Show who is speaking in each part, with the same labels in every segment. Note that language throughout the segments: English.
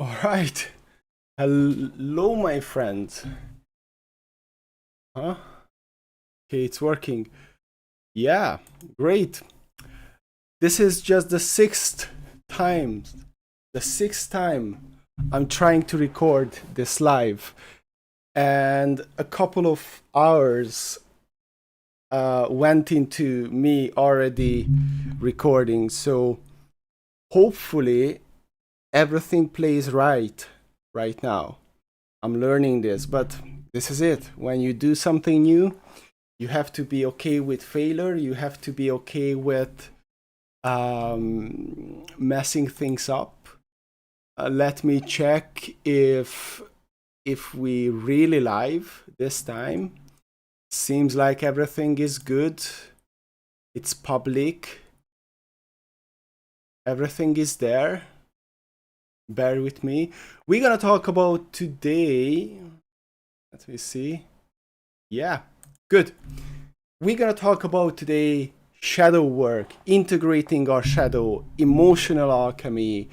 Speaker 1: All right. Hello, my friend. Huh? Okay, it's working. Yeah, great. This is just time, the sixth time I'm trying to record this live, and a couple of hours went into me already recording. So hopefully everything plays right now. I'm learning this, but this is it. When you do something new, you have to be okay with failure. You have to be okay with messing things up. Let me check if we really live this time. Seems like everything is good. It's public. Everything is there. Bear with me. We're gonna talk about today. Let me see. Yeah, good. We're gonna talk about today shadow work, integrating our shadow, emotional alchemy,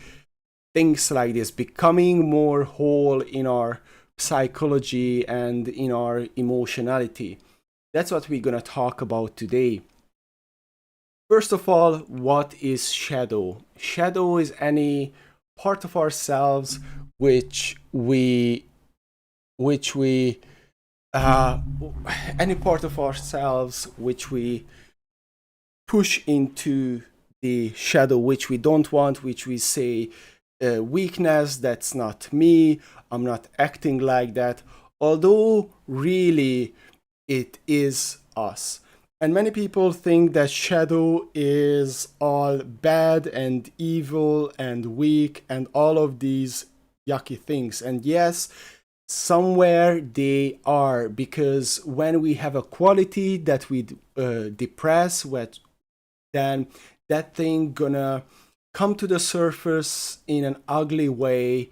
Speaker 1: things like this, becoming more whole in our psychology and in our emotionality. That's what we're gonna talk about today. First of all, what is shadow? Shadow is any part of ourselves which we uh, any part of ourselves which we push into the shadow, which we don't want, which we say weakness, that's not me, I'm not acting like that, although really it is us. And many people think that shadow is all bad and evil and weak and all of these yucky things. And yes, somewhere they are, because when we have a quality that we depress, then that thing gonna come to the surface in an ugly way,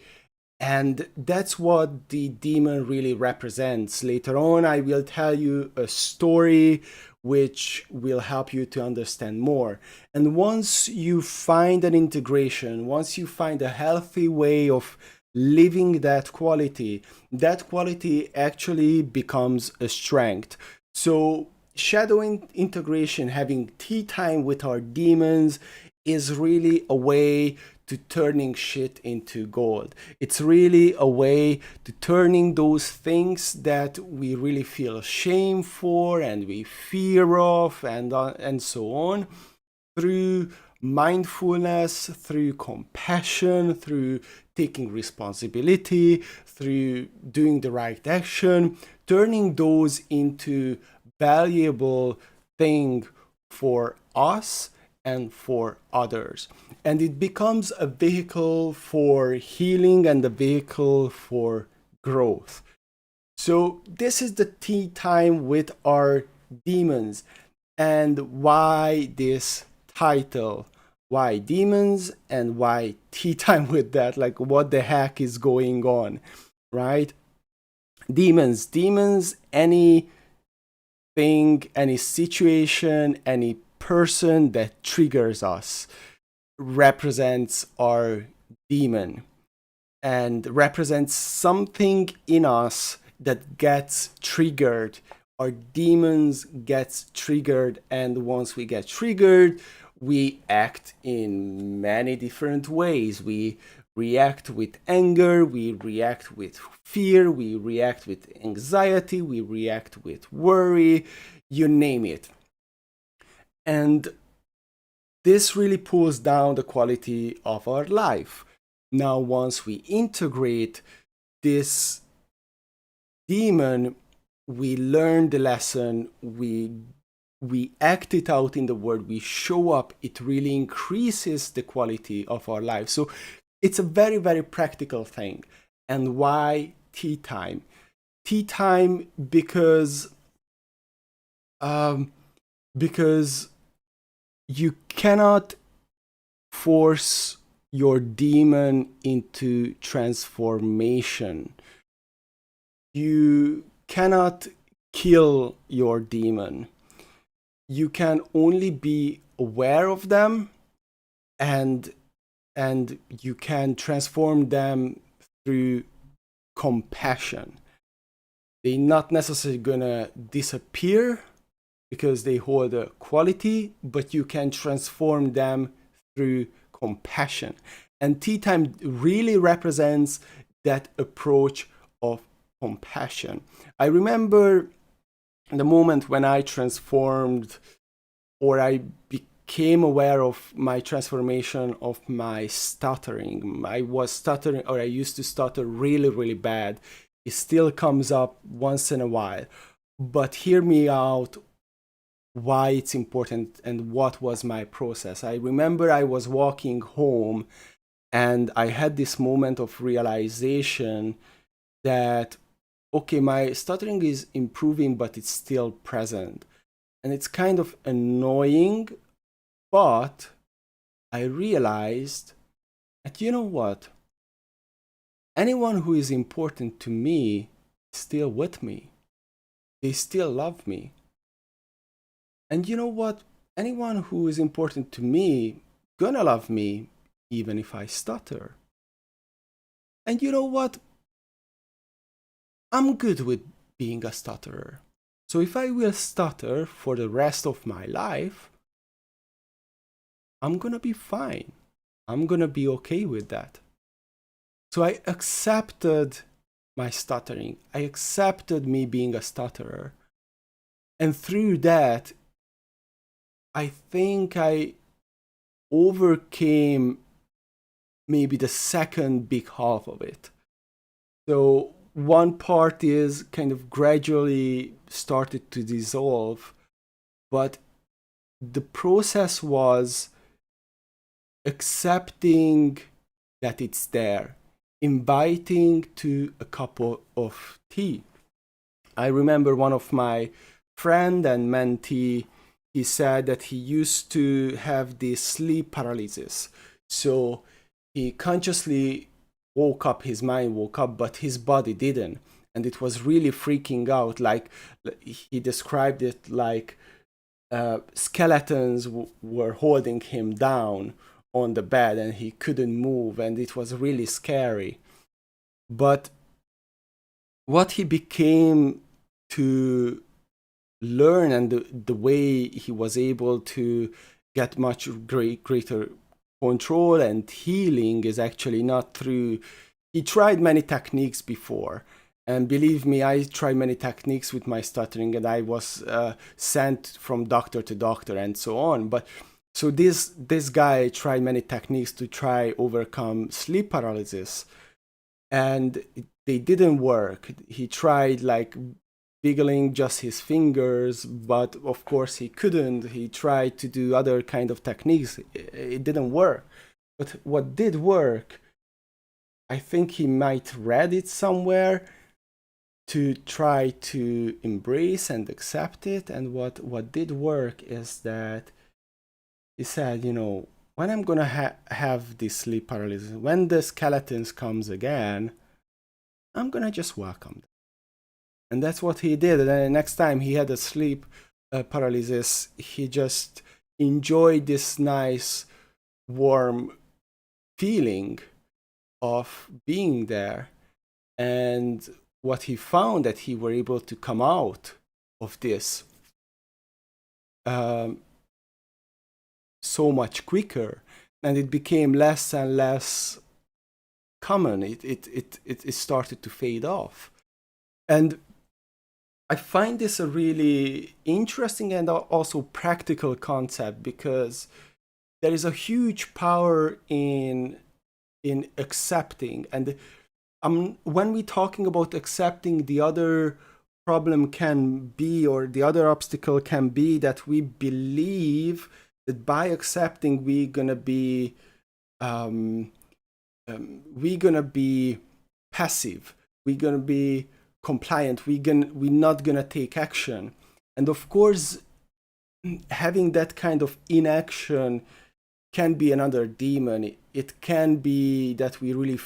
Speaker 1: and that's what the demon really represents. Later on I will tell you a story which will help you to understand more. And once you find an integration, once you find a healthy way of living that quality actually becomes a strength. So shadowing integration, having tea time with our demons, is really a way to turning shit into gold. It's really a way to turning those things that we really feel shame for and we fear of and so on, through mindfulness, through compassion, through taking responsibility, through doing the right action, turning those into valuable thing for us and for others. And it becomes a vehicle for healing and a vehicle for growth. So this is the tea time with our demons. And why this title? Why demons and why tea time with that? Like, what the heck is going on, right? Demons, anything, any situation, any person that triggers us represents our demon and represents something in us that gets triggered. Our demons gets triggered, and once we get triggered, we act in many different ways. We react with anger, we react with fear, we react with anxiety, we react with worry, you name it. And this really pulls down the quality of our life. Now, once we integrate this demon, we learn the lesson, we act it out in the world, we show up, it really increases the quality of our life. So it's a very, very practical thing. And why tea time? Tea time because you cannot force your demon into transformation. You cannot kill your demon. You can only be aware of them, and you can transform them through compassion. They're not necessarily gonna disappear because they hold a quality, but you can transform them through compassion. And tea time really represents that approach of compassion. I remember the moment when I transformed, or I became aware of my transformation of my stuttering. I was stuttering, or I used to stutter really, really bad. It still comes up once in a while. But hear me out why it's important and what was my process. I remember I was walking home and I had this moment of realization that, okay, my stuttering is improving, but it's still present. And it's kind of annoying, but I realized that, you know what? Anyone who is important to me is still with me. They still love me. And you know what? Anyone who is important to me gonna love me even if I stutter. And you know what? I'm good with being a stutterer. So if I will stutter for the rest of my life, I'm gonna be fine. I'm gonna be okay with that. So I accepted my stuttering. I accepted me being a stutterer. And through that, I think I overcame maybe the second big half of it. So one part is kind of gradually started to dissolve, but the process was accepting that it's there, inviting to a cup of tea. I remember one of my friend and mentee, he said that he used to have this sleep paralysis. So he consciously woke up, his mind woke up, but his body didn't. And it was really freaking out. Like he described it like skeletons were holding him down on the bed and he couldn't move, and it was really scary. But what he became to learn, and the way he was able to get much greater control and healing, is actually not through, he tried many techniques before, and believe me, I tried many techniques with my stuttering, and I was sent from doctor to doctor and so on. But so this guy tried many techniques to try overcome sleep paralysis, and they didn't work. He tried like wiggling just his fingers, but of course he couldn't. He tried to do other kind of techniques. It didn't work. But what did work, I think he might read it somewhere, to try to embrace and accept it. And what did work is that he said, you know, when I'm gonna have this sleep paralysis, when the skeletons comes again, I'm gonna just welcome them. And that's what he did. And then the next time he had a sleep paralysis, he just enjoyed this nice, warm feeling of being there. And what he found, that he were able to come out of this so much quicker, and it became less and less common. It started to fade off. And I find this a really interesting and also practical concept, because there is a huge power in accepting. And when we're talking about accepting, the other problem can be, or the other obstacle can be, that we believe that by accepting we're gonna be passive, we're gonna be compliant, we're not gonna take action. And of course, having that kind of inaction can be another demon. It can be that we really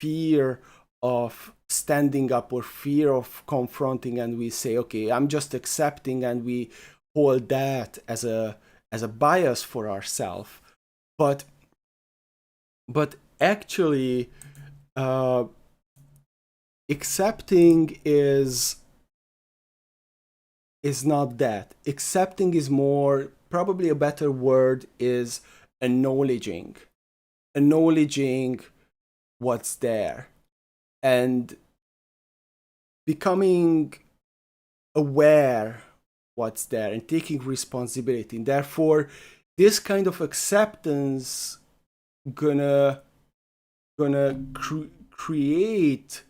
Speaker 1: fear of standing up, or fear of confronting, and we say, okay, I'm just accepting, and we hold that as a bias for ourselves. But actually, accepting is not that. Accepting is more, probably a better word is acknowledging. Acknowledging what's there and becoming aware what's there and taking responsibility. And therefore, this kind of acceptance gonna create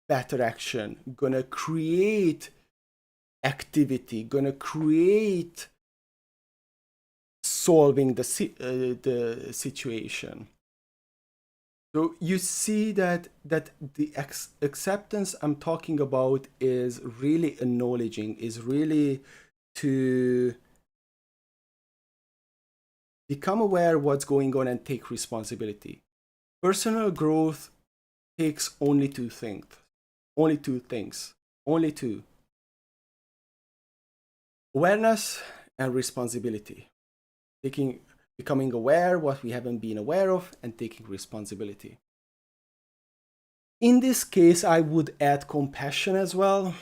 Speaker 1: better action, gonna create activity, gonna create solving the situation. So you see that the acceptance I'm talking about is really acknowledging, is really to become aware what's going on and take responsibility. Personal growth takes only two things. Only two things. Only two. Awareness and responsibility. Becoming aware what we haven't been aware of and taking responsibility. In this case, I would add compassion as well,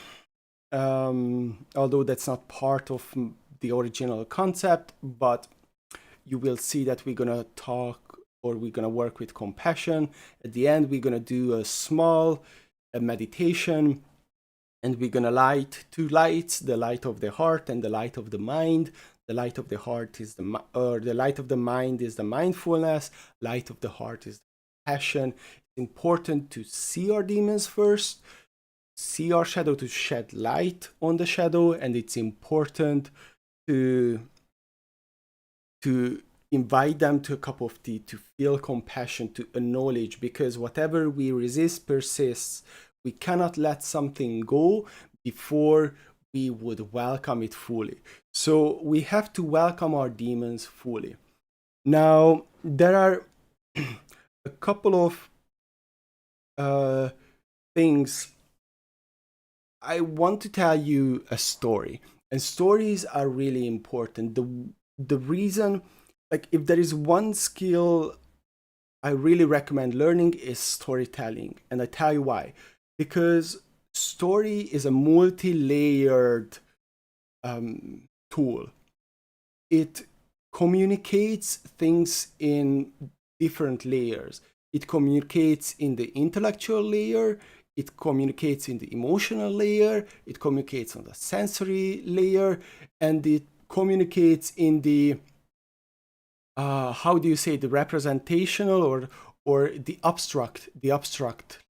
Speaker 1: although that's not part of the original concept, but you will see that we're gonna talk, or we're gonna work with compassion. At the end, we're gonna do a small meditation, and we're gonna light two lights: the light of the heart and the light of the mind. The light of the heart is the light of the mind is the mindfulness. Light of the heart is the passion. It's important to see our demons first, see our shadow, to shed light on the shadow, and it's important to invite them to a cup of tea, to feel compassion, to acknowledge, because whatever we resist persists. We cannot let something go before we would welcome it fully. So we have to welcome our demons fully. Now, there are a couple of things. I want to tell you a story, and stories are really important. The reason, like, if there is one skill I really recommend learning, is storytelling, and I tell you why. Because story is a multi-layered tool. It communicates things in different layers. It communicates in the intellectual layer, it communicates in the emotional layer, it communicates on the sensory layer, and it communicates in the how do you say, the representational or the abstract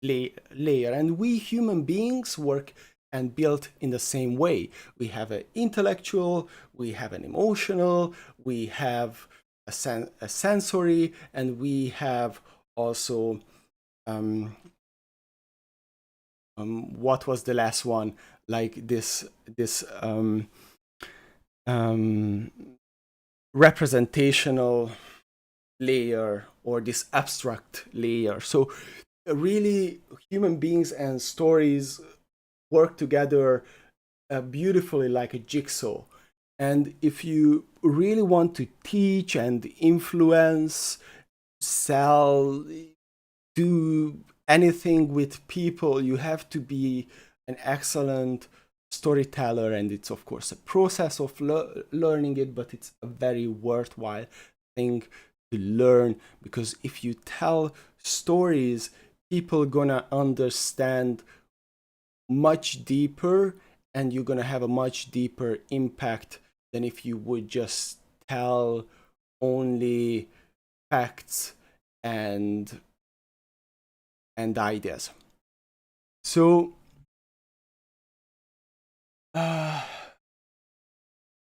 Speaker 1: layer. And we human beings work and build in the same way. We have an intellectual, we have an emotional, we have a sensory, and we have also what was the last one, like this representational layer, or this abstract layer. So really, human beings and stories work together beautifully, like a jigsaw. And if you really want to teach and influence, sell, do anything with people, you have to be an excellent storyteller. And it's, of course, a process of learning it, but it's a very worthwhile thing to learn, because if you tell stories, people gonna understand much deeper, and you're gonna have a much deeper impact than if you would just tell only facts and ideas. So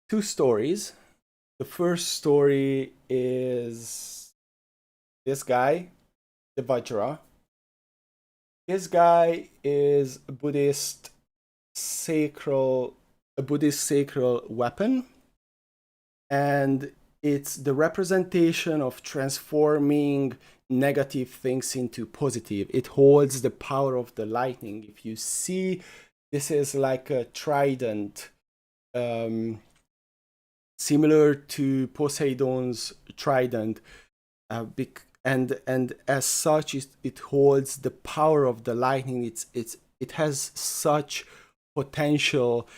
Speaker 1: two stories. The first story is this guy, the Vajra. This guy is a Buddhist sacral weapon, and it's the representation of transforming negative things into positive. It holds the power of the lightning. If you see, this is like a trident, similar to Poseidon's trident, and as such it holds the power of the lightning. It has such potential,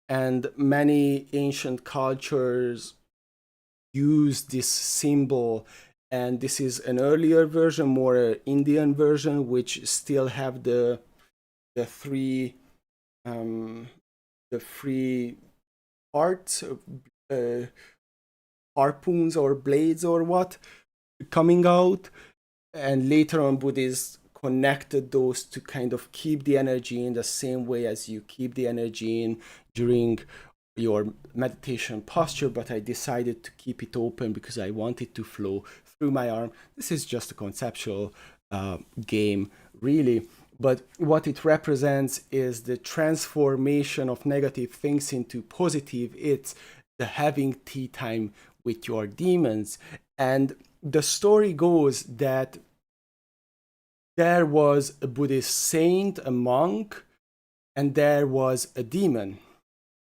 Speaker 1: and many ancient cultures use this symbol. And this is an earlier version, more Indian version, which still have the three um, the three parts, uh, harpoons or blades or what, coming out. And later on, Buddhists connected those to kind of keep the energy in the same way as you keep the energy in during your meditation posture. But I decided to keep it open because I want it to flow through my arm. This is just a conceptual game, really. But what it represents is the transformation of negative things into positive. It's the having tea time with your demons. And the story goes that there was a Buddhist saint, a monk, and there was a demon.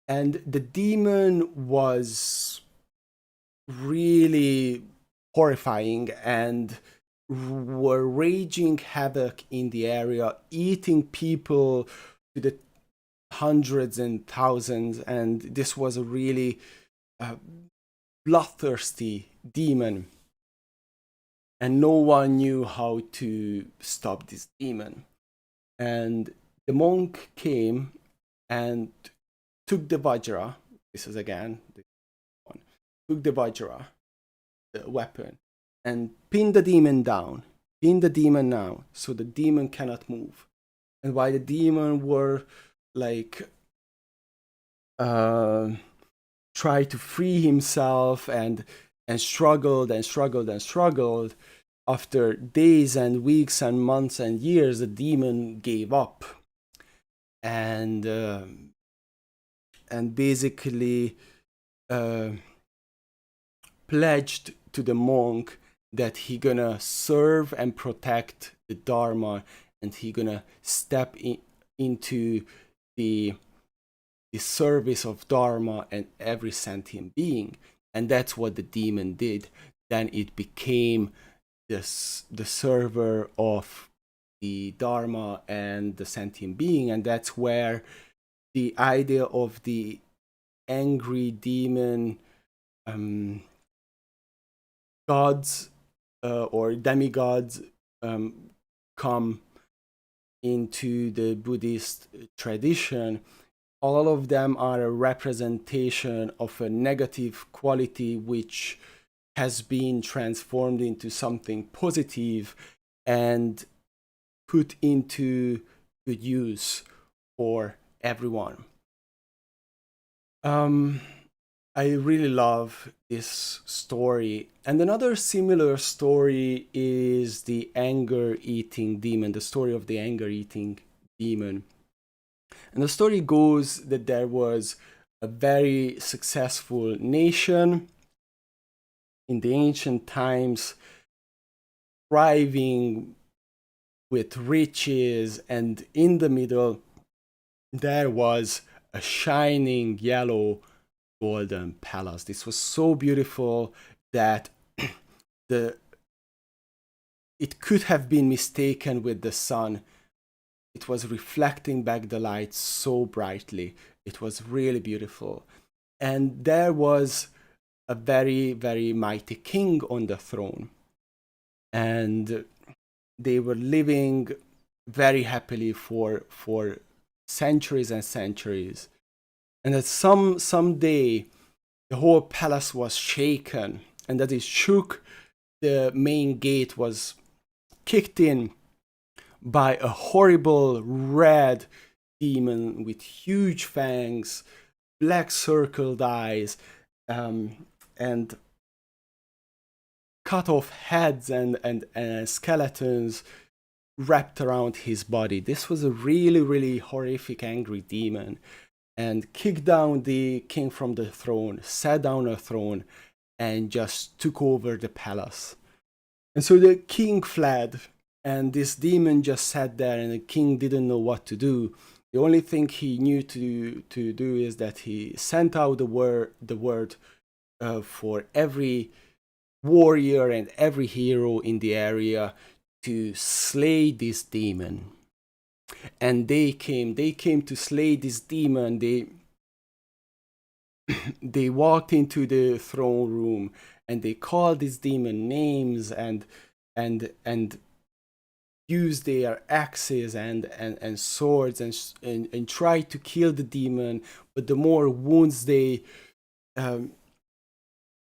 Speaker 1: And the demon was really horrifying and were raging havoc in the area, eating people to the hundreds and thousands. And this was a really bloodthirsty demon. And no one knew how to stop this demon. And the monk came and took the Vajra. This is again the one. Took the Vajra, the weapon, and pinned the demon down. Pinned the demon down so the demon cannot move. And while the demon were like try to free himself and struggled and struggled and struggled, after days and weeks and months and years, the demon gave up and basically pledged to the monk that he gonna serve and protect the Dharma, and he gonna step into the service of Dharma and every sentient being. And that's what the demon did. Then it became the server of the Dharma and the sentient being. And that's where the idea of the angry demon gods or demigods come into the Buddhist tradition. All of them are a representation of a negative quality which has been transformed into something positive and put into good use for everyone. I really love this story. And another similar story is the anger-eating demon, the story of the anger-eating demon. And the story goes that there was a very successful nation in the ancient times, thriving with riches, and in the middle there was a shining yellow golden palace. This was so beautiful that it could have been mistaken with the sun. It was reflecting back the light so brightly. It was really beautiful. And there was a very, very mighty king on the throne. And they were living very happily for centuries and centuries. And at some day, the whole palace was shaken. And as it shook, the main gate was kicked in by a horrible red demon with huge fangs, black circled eyes, and cut off heads and skeletons wrapped around his body. This was a really, really horrific, angry demon, and kicked down the king from the throne, sat down on a throne, and just took over the palace. And so the king fled, and this demon just sat there, and the king didn't know what to do. The only thing he knew to do is that he sent out the word for every warrior and every hero in the area to slay this demon. And they came to slay this demon. They walked into the throne room and they called this demon names and used their axes and swords and tried to kill the demon. But the more wounds um,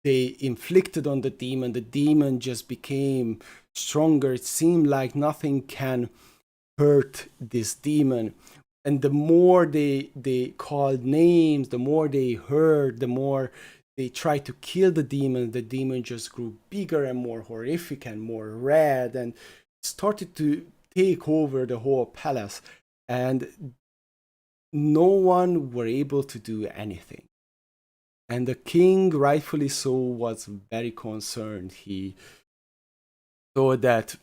Speaker 1: they inflicted on the demon just became stronger. It seemed like nothing can hurt this demon. And the more they called names, the more they heard, the more they tried to kill the demon just grew bigger and more horrific and more red and started to take over the whole palace. And no one were able to do anything. And the king, rightfully so, was very concerned. He thought that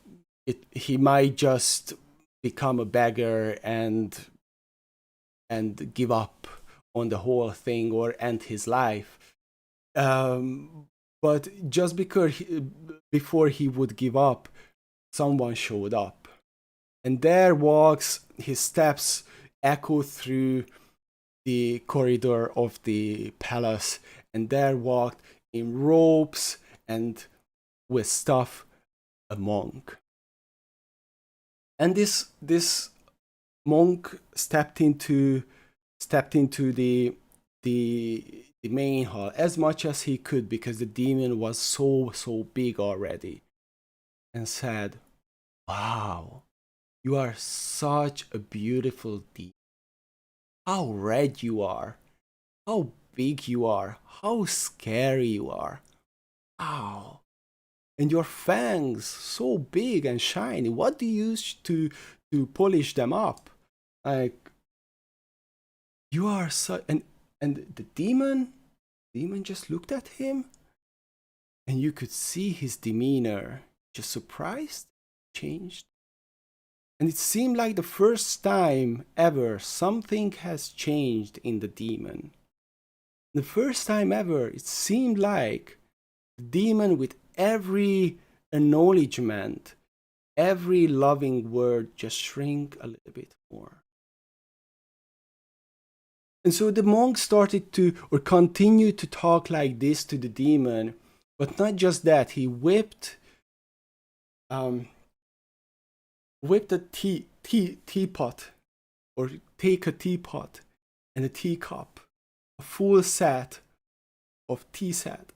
Speaker 1: he might just become a beggar and give up on the whole thing or end his life. But just before he would give up, someone showed up. And there walks, his steps echo through the corridor of the palace, and there walked in robes and with stuff a monk. And this monk stepped into the main hall as much as he could, because the demon was so big already, and said, "Wow, you are such a beautiful demon. How red you are, how big you are, how scary you are. Wow. And your fangs so big and shiny. What do you use to polish them up? Like, you are so..." And the demon just looked at him, and you could see his demeanor just surprised, changed. And it seemed like the first time ever something has changed in the demon. The first time ever, it seemed like the demon, with every acknowledgement, every loving word, just shrink a little bit more. And so the monk started to, or continued to talk like this to the demon. But not just that, he whipped a teapot, or take a teapot and a teacup, a full set of tea set,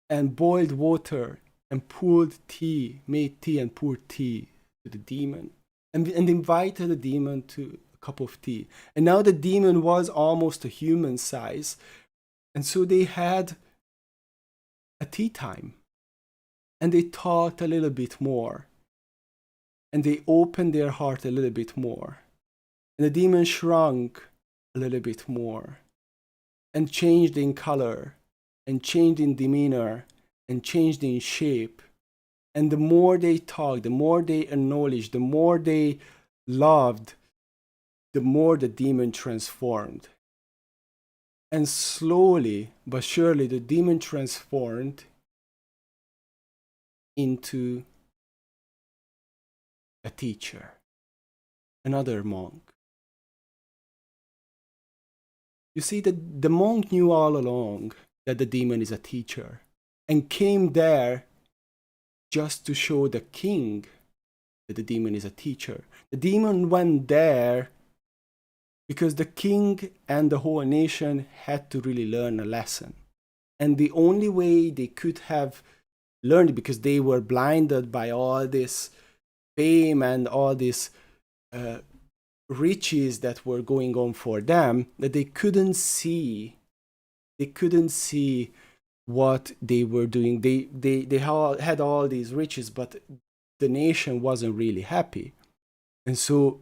Speaker 1: and boiled water and poured tea, made tea and poured tea to the demon, and invited the demon to a cup of tea. And now the demon was almost a human size, and so they had a tea time, and they talked a little bit more, and they opened their heart a little bit more, and the demon shrunk a little bit more, and changed in color, and changed in demeanor, and changed in shape. And the more they talked, the more they acknowledged, the more they loved, the more the demon transformed. And slowly but surely, the demon transformed into a teacher, another monk. You see, the monk knew all along that the demon is a teacher, and came there just to show the king that the demon is a teacher. The demon went there because the king and the whole nation had to really learn a lesson. And the only way they could have learned it, because they were blinded by all this fame and all this riches that were going on for them, that they couldn't see what they were doing. They had all these riches, but the nation wasn't really happy. And so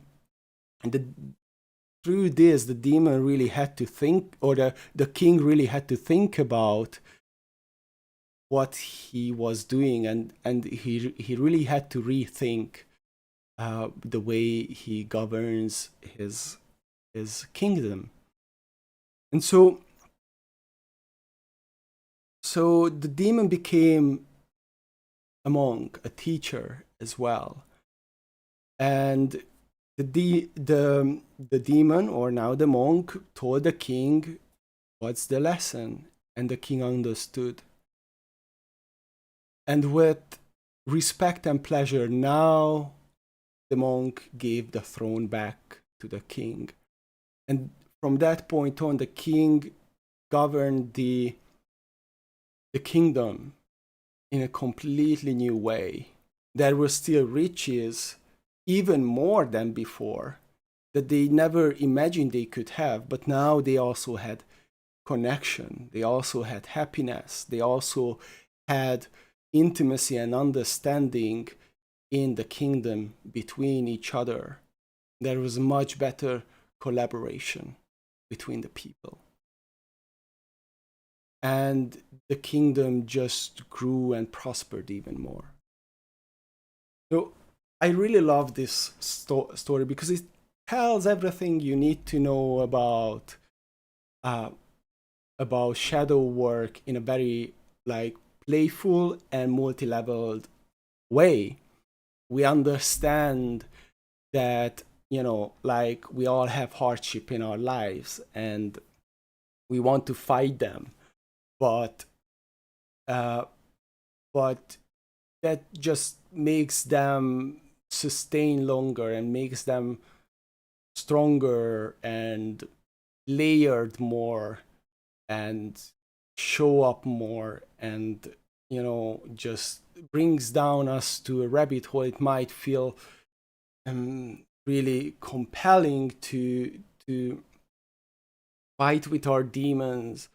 Speaker 1: through this, the demon really had to think, or the king really had to think about what he was doing, and he really had to rethink the way he governs his kingdom. And so the demon became a monk, a teacher as well. And the demon, or now the monk, told the king what's the lesson, and the king understood. And with respect and pleasure, now the monk gave the throne back to the king. And from that point on, the king governed the kingdom in a completely new way. There were still riches, even more than before, that they never imagined they could have, but now they also had connection, they also had happiness, they also had intimacy and understanding in the kingdom between each other. There was much better collaboration between the people. And the kingdom just grew and prospered even more. So I really love this story because it tells everything you need to know about shadow work in a very like playful and multi-leveled way. We understand that, you know, like we all have hardship in our lives and we want to fight them, but but that just makes them sustain longer and makes them stronger and layered more and show up more, and, you know, just brings down us to a rabbit hole. It might feel really compelling to fight with our demons,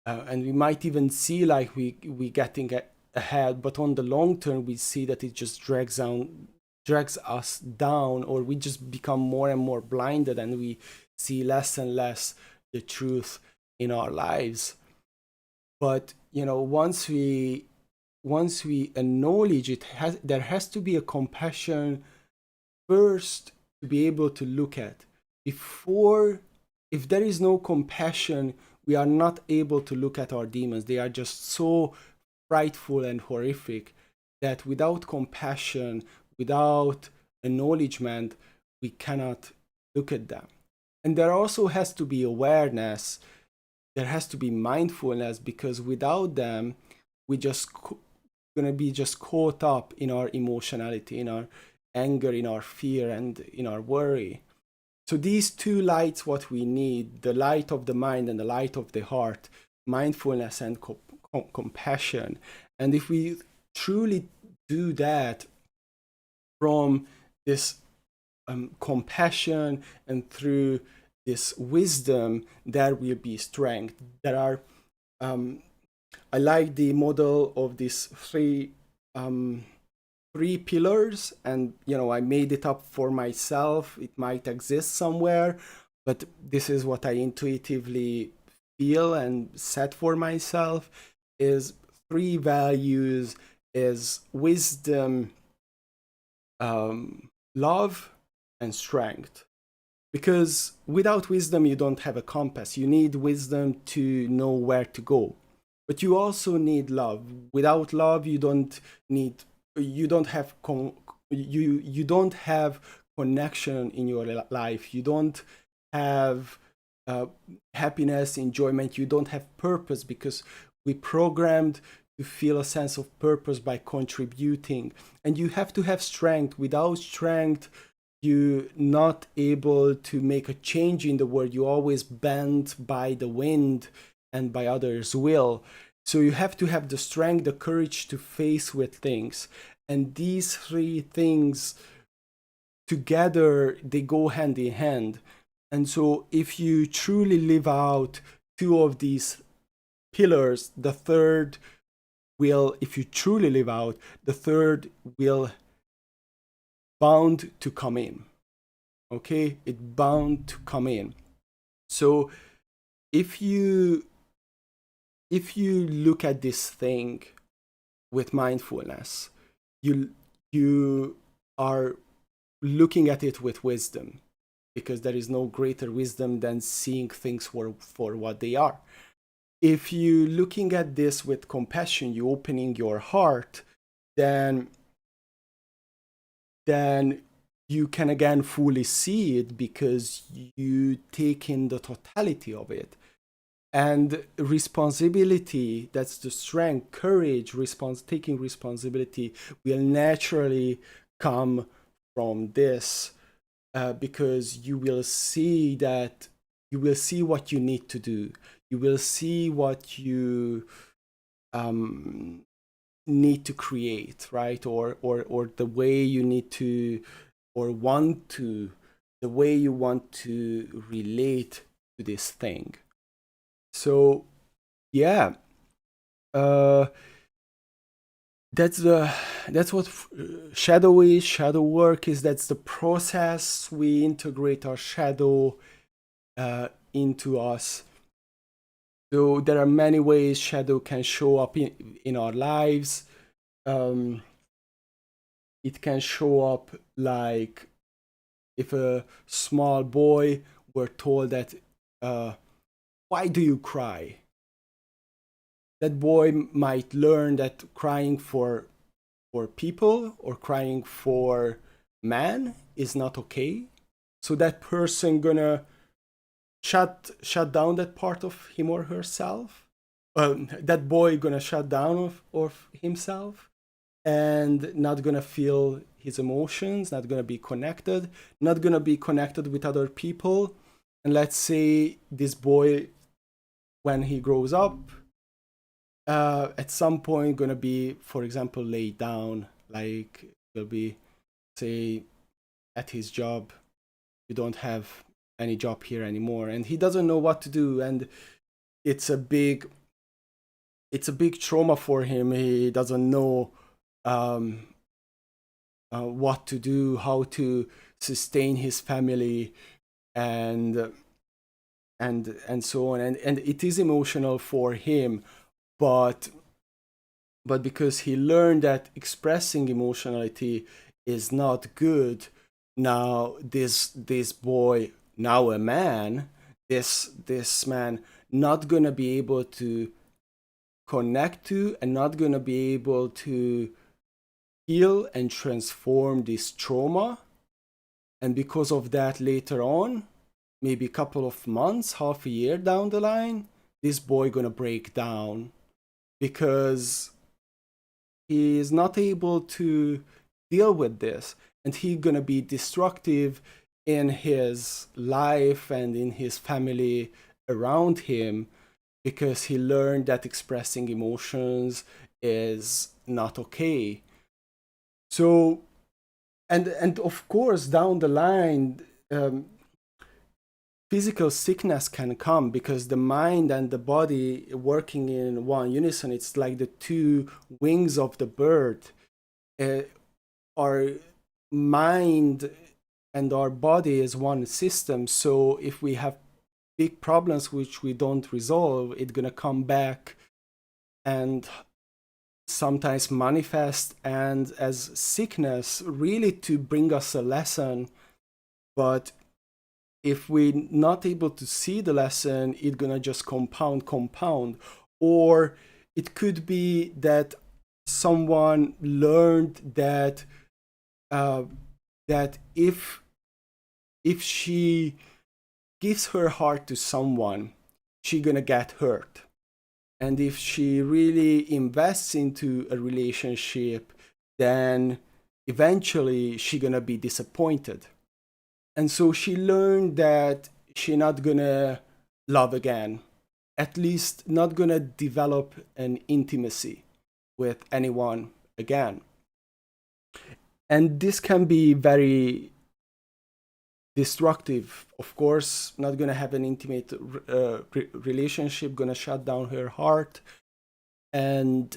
Speaker 1: and we might even see like we getting ahead, but on the long term we see that it just drags us down, or we just become more and more blinded and we see less and less the truth in our lives. But, you know, once we acknowledge it, there has to be a compassion first to be able to look at. Before, if there is no compassion, we are not able to look at our demons. They are just so frightful and horrific that without compassion, without acknowledgement, we cannot look at them. And there also has to be awareness, there has to be mindfulness, because without them, we just gonna be just caught up in our emotionality, in our anger, in our fear, and in our worry. So these two lights, what we need, the light of the mind and the light of the heart, mindfulness and compassion. And if we truly do that from this compassion and through this wisdom, there will be strength. There are, I like the model of these three pillars, and, you know, I made it up for myself. It might exist somewhere, but this is what I intuitively feel and set for myself. Is three values: is wisdom, love, and strength. Because without wisdom, you don't have a compass. You need wisdom to know where to go, but you also need love. Without love, you don't have you don't have connection in your life. You don't have happiness, enjoyment. You don't have purpose, because we programmed to feel a sense of purpose by contributing. And you have to have strength. Without strength, you're not able to make a change in the world. You're always bent by the wind and by others' will. So you have to have the strength, the courage to face with things. And these three things together, they go hand in hand. And so if you truly live out two of these pillars, the third will, if you truly live out, the third will bound to come in. Okay, it bound to come in. So if you look at this thing with mindfulness, you are looking at it with wisdom, because there is no greater wisdom than seeing things for what they are. If you looking at this with compassion, you opening your heart, then you can again fully see it, because you take in the totality of it. And responsibility, that's the strength, courage, taking responsibility will naturally come from this, because you will see what you need to do. You will see what you need to create, right? Or the way you need to, or want to, the way you want to relate to this thing. So yeah, uh, that's what shadow is. Shadow work is, that's the process. We integrate our shadow into us. So there are many ways shadow can show up in our lives. It can show up like if a small boy were told that, why do you cry? That boy might learn that crying for people or crying for man is not okay. So that person gonna shut down that part of him or herself. That boy gonna shut down of himself, and not gonna feel his emotions, not gonna be connected, not gonna be connected with other people. And let's say this boy, when he grows up, at some point gonna be, for example, laid down, like will be, say, at his job, you don't have any job here anymore, and he doesn't know what to do, and it's a big trauma for him. He doesn't know what to do, how to sustain his family, and so on, and it is emotional for him, but because he learned that expressing emotionality is not good, now this boy, now a man, this man not gonna be able to connect to, and not gonna be able to heal and transform this trauma. And because of that, later on, maybe a couple of months, half a year down the line, this boy gonna break down, because he is not able to deal with this, and he gonna be destructive in his life and in his family around him, because he learned that expressing emotions is not okay. So, and of course, down the line, physical sickness can come, because the mind and the body working in one unison, it's like the two wings of the bird. Our mind and our body is one system, so if we have big problems which we don't resolve, it's gonna come back and sometimes manifest and as sickness, really to bring us a lesson. But if we're not able to see the lesson, it's gonna just compound. Or it could be that someone learned that that if she gives her heart to someone, she gonna get hurt. And if she really invests into a relationship, then eventually she gonna be disappointed. And so she learned that she not gonna love again, at least not gonna develop an intimacy with anyone again. And this can be very destructive. Of course, not gonna have an intimate relationship, gonna shut down her heart, and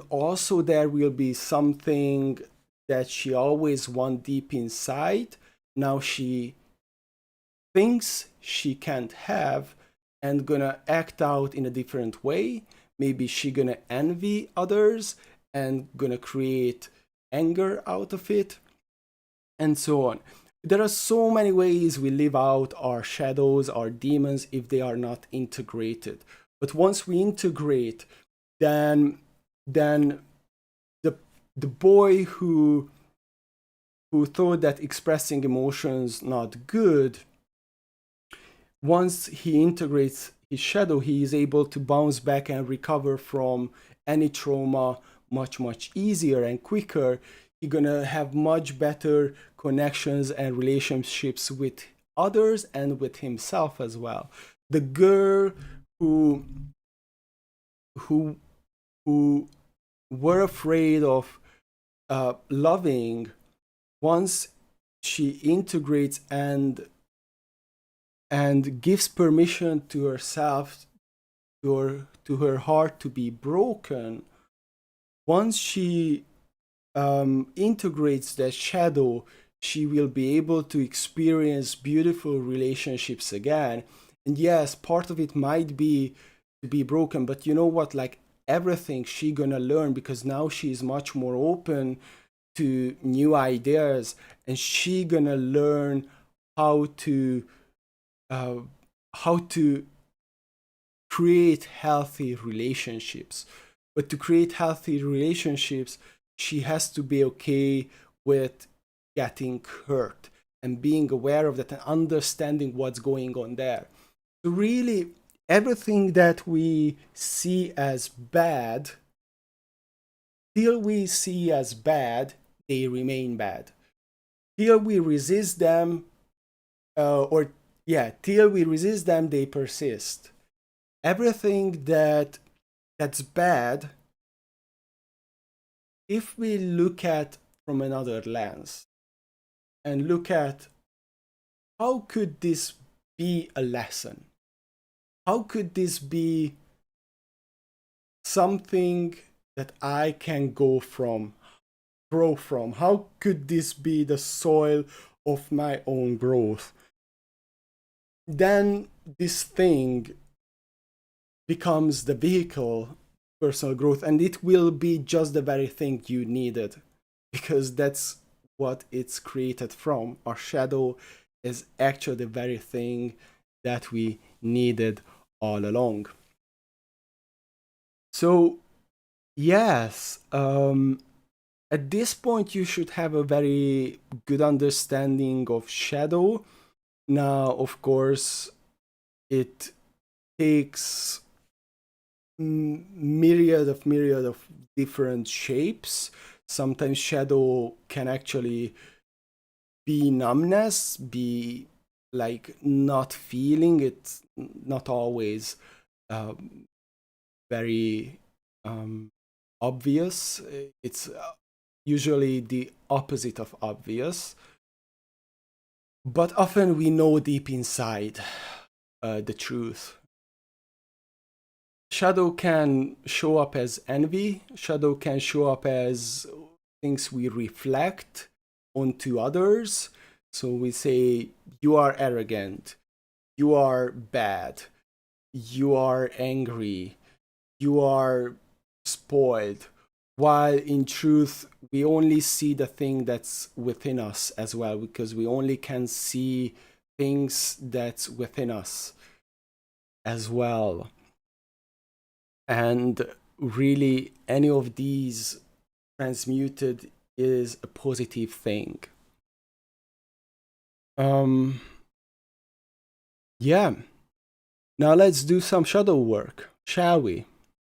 Speaker 1: also there will be something that she always want deep inside. Now she thinks she can't have, and gonna act out in a different way. Maybe she gonna envy others and gonna create anger out of it, and so on. There are so many ways we live out our shadows, our demons, if they are not integrated. But once we integrate, then the the boy who thought that expressing emotions not good, once he integrates his shadow, he is able to bounce back and recover from any trauma much easier and quicker. He's gonna have much better connections and relationships with others and with himself as well. The girl who who who were afraid of loving, once she integrates and gives permission to herself, to her heart to be broken, once she integrates that shadow, she will be able to experience beautiful relationships again. And yes, part of it might be to be broken, but you know what, like everything she gonna learn, because now she's much more open to new ideas, and she gonna learn how to uh, how to create healthy relationships. But to create healthy relationships, she has to be okay with getting hurt and being aware of that and understanding what's going on there. So really, everything that we see as bad, till we see as bad, they remain bad. Till we resist them, till we resist them, they persist. Everything that's bad, if we look at from another lens and look at how could this be a lesson? How could this be something that I can grow from? How could this be the soil of my own growth? Then this thing becomes the vehicle personal growth, and it will be just the very thing you needed, because that's what it's created from. Our shadow is actually the very thing that we needed all along. So yes, at this point you should have a very good understanding of shadow. Now of course it takes myriad of different shapes. Sometimes shadow can actually be numbness, be like not feeling. It's not always very obvious. It's usually the opposite of obvious, but often we know deep inside the truth. Shadow can show up as envy. Shadow can show up as things we reflect onto others. So we say, you are arrogant, you are bad, you are angry, you are spoiled. While in truth, we only see the thing that's within us as well, because we only can see things that's within us as well. And really, any of these transmuted is a positive thing. Yeah. Now let's do some shadow work, shall we?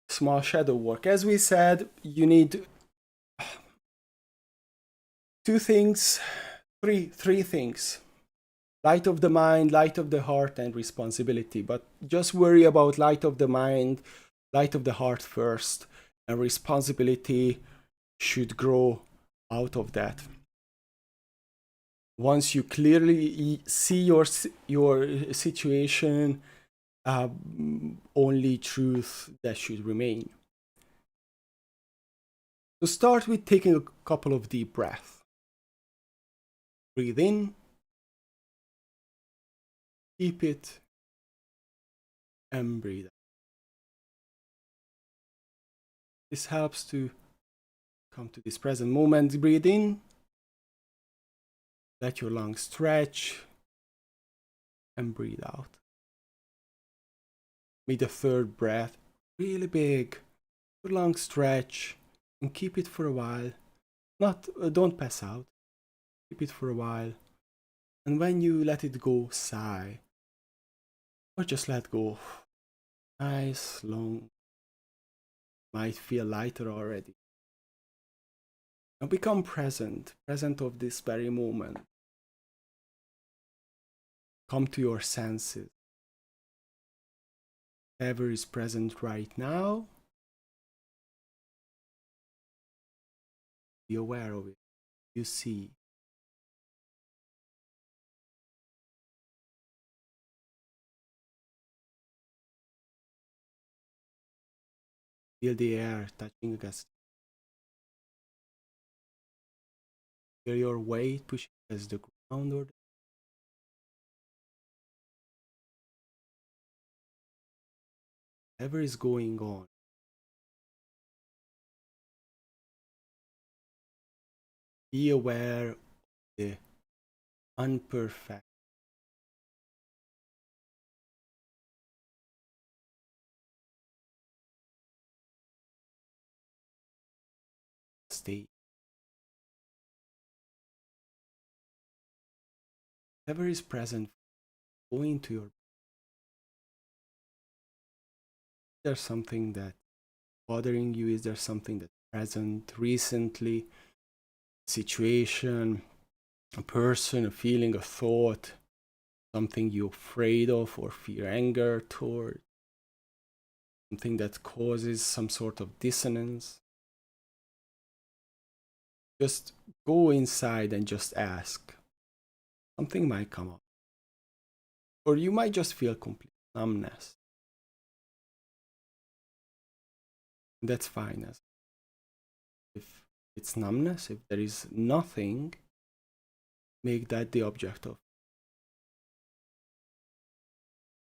Speaker 1: Small shadow work. As we said, you need three things: light of the mind, light of the heart, and responsibility. But just worry about light of the mind, light of the heart first, and responsibility should grow out of that. Once you clearly see your situation, only truth that should remain. So start with taking a couple of deep breaths. Breathe in, keep it, and breathe out. This helps to come to this present moment. Breathe in, let your lungs stretch, and breathe out. Make the third breath really big. Your lungs stretch, and keep it for a while. Not, don't pass out. Keep it for a while. And when you let it go, sigh. Or just let go. Nice, long. Might feel lighter already. Now become present. Present of this very moment. Come to your senses. Whatever is present right now, be aware of it. You see. Feel the air touching against. Feel your weight pushing against the ground or whatever is going on. Be aware of the unperfect state. Whatever is present, go into your. Is there something that bothering you? Is there something that present recently? Situation, a person, a feeling, a thought, something you're afraid of or fear anger toward, something that causes some sort of dissonance. Just go inside and just ask. Something might come up. Or you might just feel complete numbness. That's fine. As if it's numbness, if there is nothing, make that the object of.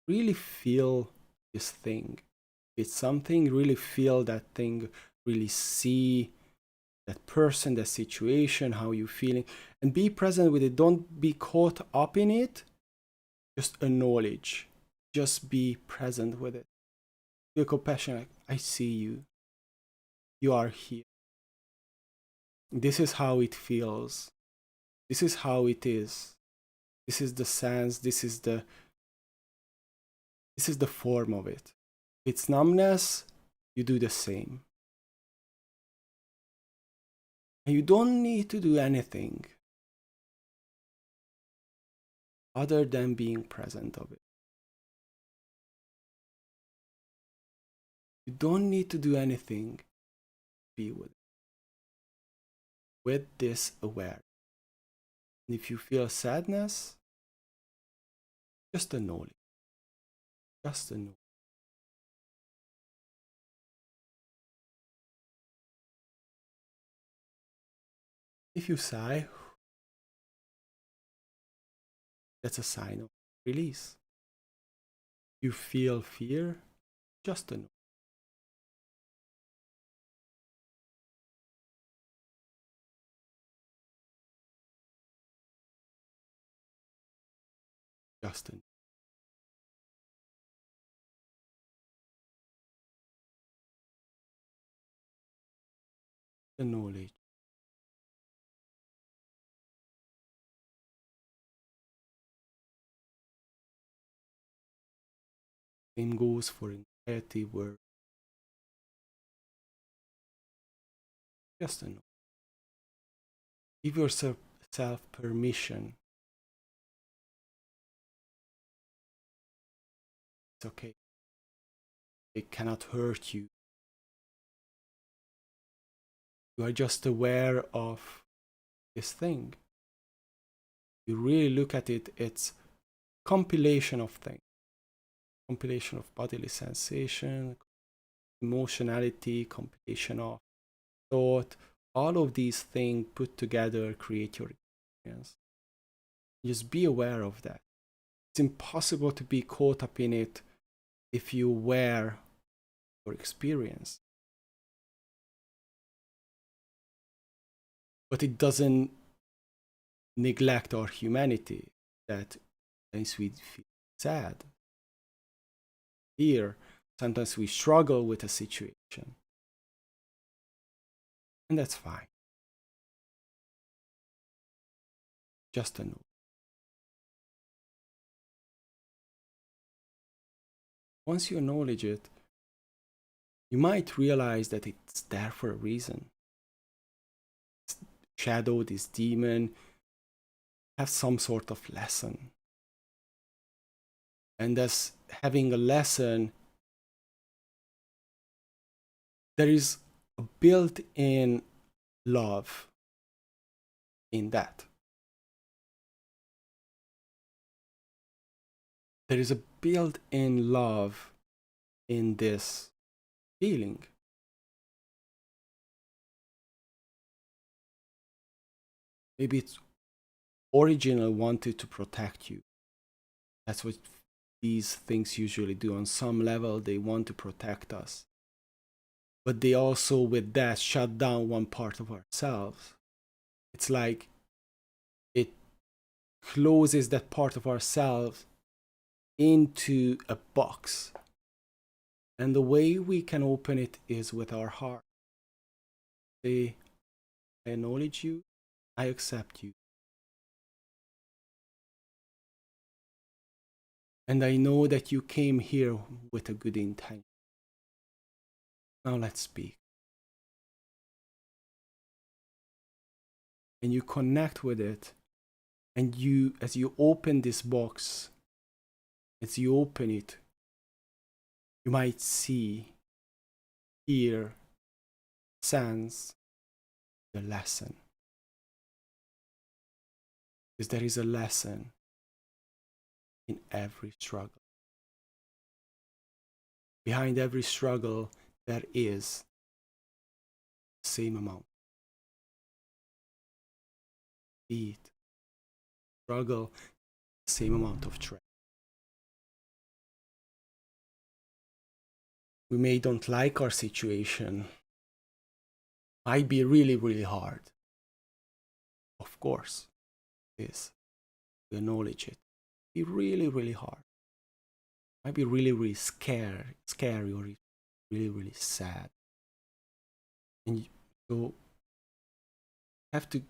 Speaker 1: Really feel this thing. If it's something, really feel that thing, really see that person, that situation, how you're feeling, and be present with it. Don't be caught up in it. Just acknowledge. Just be present with it. Feel compassion, like, I see you. You are here. This is how it feels. This is how it is. This is the sense, this is the form of it. If it's numbness, you do the same. And you don't need to do anything other than being present of it. You don't need to do anything. Be with it. With this awareness. And if you feel sadness, just acknowledge. Just acknowledge. If you sigh, that's a sign of release. You feel fear, just acknowledge. Just acknowledge. Acknowledge. Same goes for anxiety, worry. Just acknowledge. Give yourself permission. It's okay. It cannot hurt you. You are just aware of this thing. You really look at it, it's compilation of things. Compilation of bodily sensation, emotionality, compilation of thought. All of these things put together create your experience. Just be aware of that. It's impossible to be caught up in it if you aware your experience. But it doesn't neglect our humanity, that sometimes we feel sad. Here, sometimes we struggle with a situation. And that's fine. just a knowledge. Once you acknowledge it, you might realize that it's there for a reason. This shadow, this demon, have some sort of lesson. And as having a lesson, there is a built-in love in that. There is a built-in love in this feeling. Maybe it's original wanted to protect you. That's what these things usually do. On some level, they want to protect us. But they also, with that, shut down one part of ourselves. It's like it closes that part of ourselves into a box. And the way we can open it is with our heart. Say, I acknowledge you, I accept you. And I know that you came here with a good intent. Now let's speak. And you connect with it. And you, as you open this box, as you open it, you might see, hear, sense the lesson. Because there is a lesson in every struggle. Behind every struggle, there is the same amount. Be it struggle, same amount of strength. We may don't like our situation. Might be really, really hard. Of course, it is. We acknowledge it. Be really, really hard. Might be really, really scary, or really, really sad. And so you have to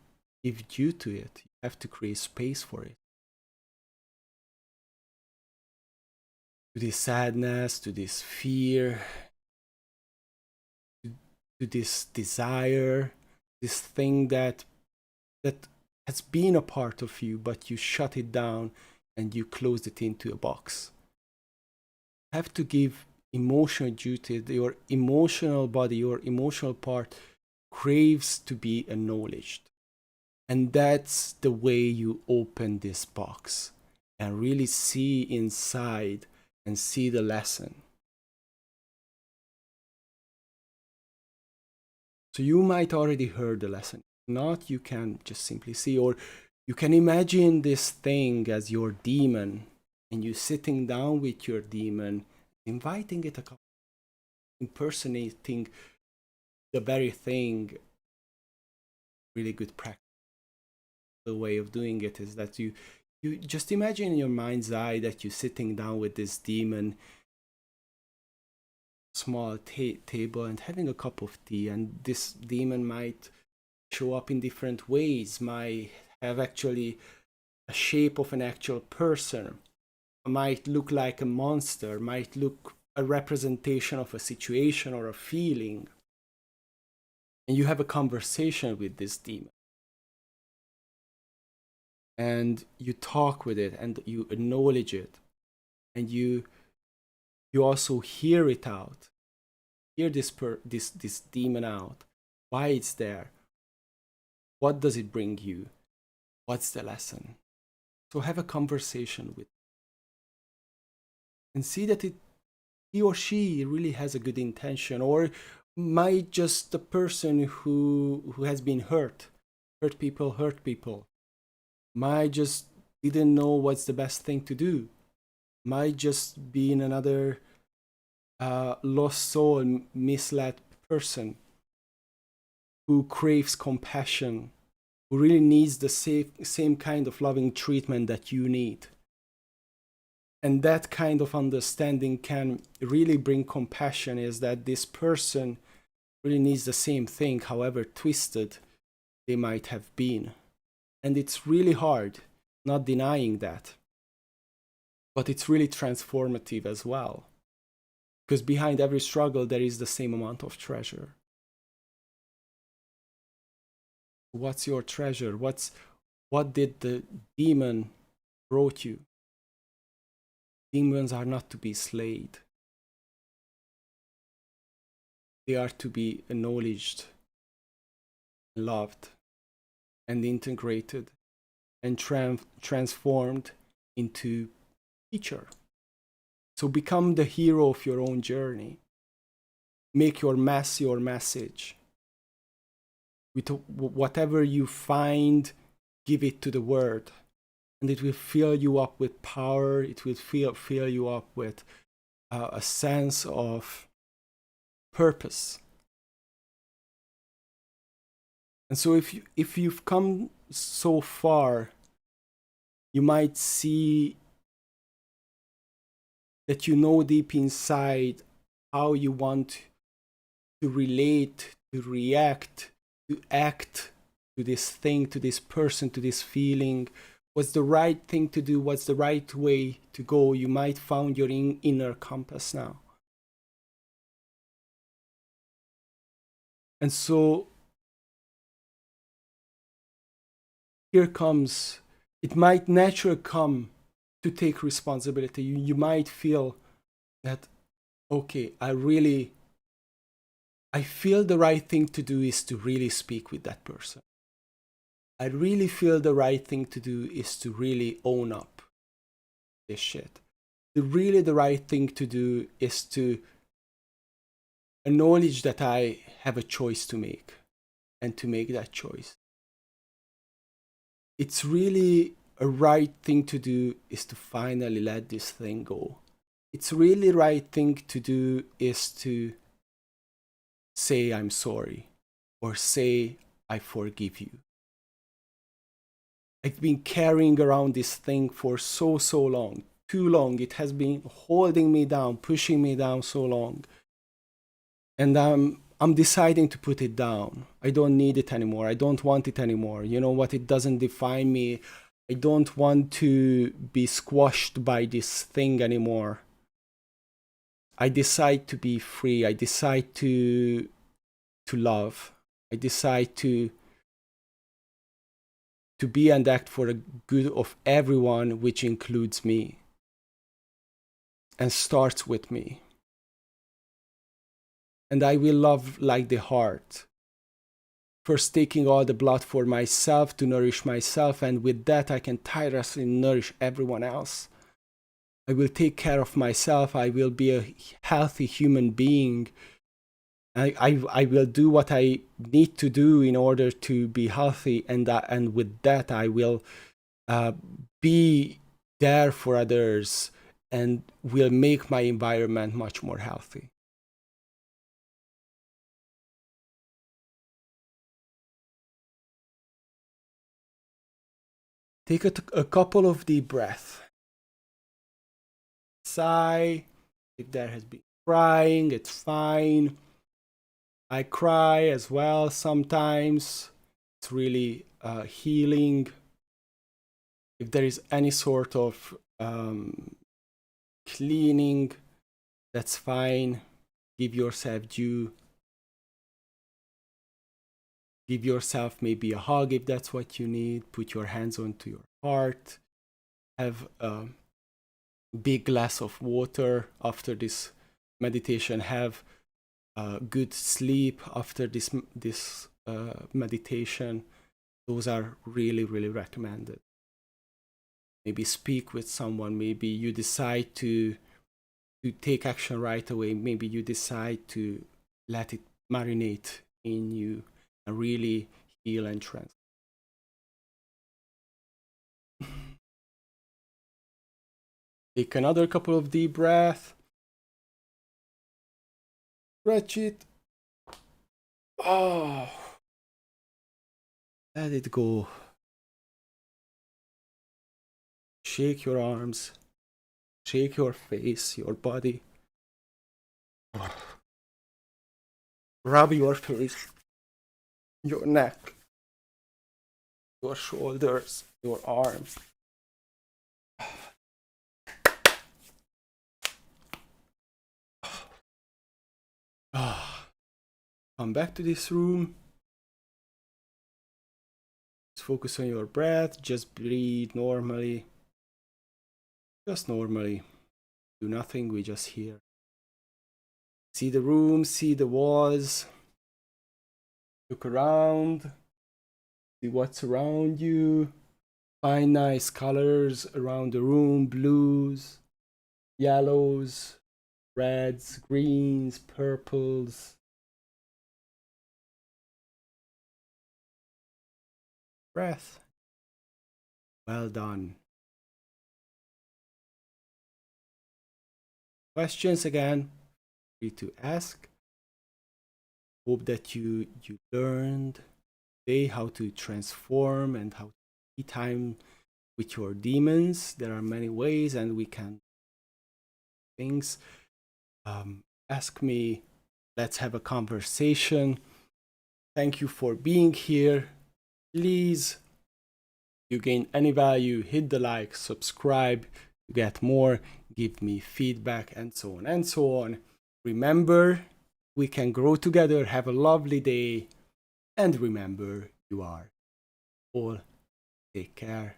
Speaker 1: give due to it. You have to create space for it. To this sadness, to this fear, to this desire, this thing that has been a part of you, but you shut it down and you closed it into a box. You have to give emotional duty. Your emotional body, your emotional part craves to be acknowledged. And that's the way you open this box and really see inside and see the lesson. So you might already heard the lesson. If not, you can just simply see, or you can imagine this thing as your demon, and you sitting down with your demon, inviting it, impersonating the very thing. Really good practice. The way of doing it is that you just imagine in your mind's eye that you're sitting down with this demon, small table, and having a cup of tea, and this demon might show up in different ways, might have actually a shape of an actual person, might look like a monster, might look a representation of a situation or a feeling. And you have a conversation with this demon. And you talk with it, and you acknowledge it, and you also hear it out. Hear this demon out. Why it's there? What does it bring you? What's the lesson? So have a conversation with it. And see that he or she really has a good intention, or might just the person who has been hurt people, might just didn't know what's the best thing to do, might just be in another lost soul, misled person who craves compassion, who really needs the same kind of loving treatment that you need. And that kind of understanding can really bring compassion, is that this person really needs the same thing, however twisted they might have been. And it's really hard, not denying that. But it's really transformative as well. Because behind every struggle, there is the same amount of treasure. What's your treasure? What did the demon brought you? Demons are not to be slayed. They are to be acknowledged, loved, and integrated, and transformed into teacher. So become the hero of your own journey. Make your mess your message. With whatever you find, give it to the word, and it will fill you up with power. It will fill you up with a sense of purpose. And so if you've come so far, you might see that you know deep inside how you want to relate, to react, to act to this thing, to this person, to this feeling. What's the right thing to do? What's the right way to go? You might find your inner compass now. And so here comes, it might naturally come to take responsibility. You might feel that, okay, I feel the right thing to do is to really speak with that person. I really feel the right thing to do is to really own up this shit. The right thing to do is to acknowledge that I have a choice to make, and to make that choice. It's really a right thing to do is to finally let this thing go. It's really right thing to do is to say I'm sorry, or say I forgive you. I've been carrying around this thing for so long, too long. It has been holding me down, pushing me down so long. And I'm deciding to put it down. I don't need it anymore. I don't want it anymore. You know what? It doesn't define me. I don't want to be squashed by this thing anymore. I decide to be free. I decide to love. I decide to be and act for the good of everyone, which includes me, and starts with me. And I will love like the heart, first taking all the blood for myself to nourish myself, and with that I can tirelessly nourish everyone else. I will take care of myself. I will be a healthy human being. I will do what I need to do in order to be healthy, and with that I will be there for others, and will make my environment much more healthy. Take a couple of deep breaths. Sigh. If there has been crying, it's fine. I cry as well sometimes. It's really healing. If there is any sort of cleaning, that's fine. Give yourself due. Give yourself maybe a hug if that's what you need. Put your hands onto your heart. Have a big glass of water after this meditation. Have good sleep after this meditation. Those are really recommended. Maybe speak with someone. Maybe you decide to take action right away. Maybe you decide to let it marinate in you and really heal and transform. Take another couple of deep breaths. Stretch it. Oh, let it go. Shake your arms. Shake your face, your body. Rub your face, your neck, your shoulders, your arms. Come back to this room. Just focus on your breath. Just breathe normally. Just normally. Do nothing, we just here. See the room, see the walls. Look around. See what's around you. Find nice colors around the room. Blues, yellows, reds, greens, purples. Breath. Well done. Questions again, free to ask. Hope that you learned today how to transform and how to be time with your demons. There are many ways, and we can things. Ask me. Let's have a conversation. Thank you for being here. Please, if you gain any value, hit the like, subscribe to get more, give me feedback, and so on and so on. Remember, we can grow together. Have a lovely day. And remember, you are all. Take care.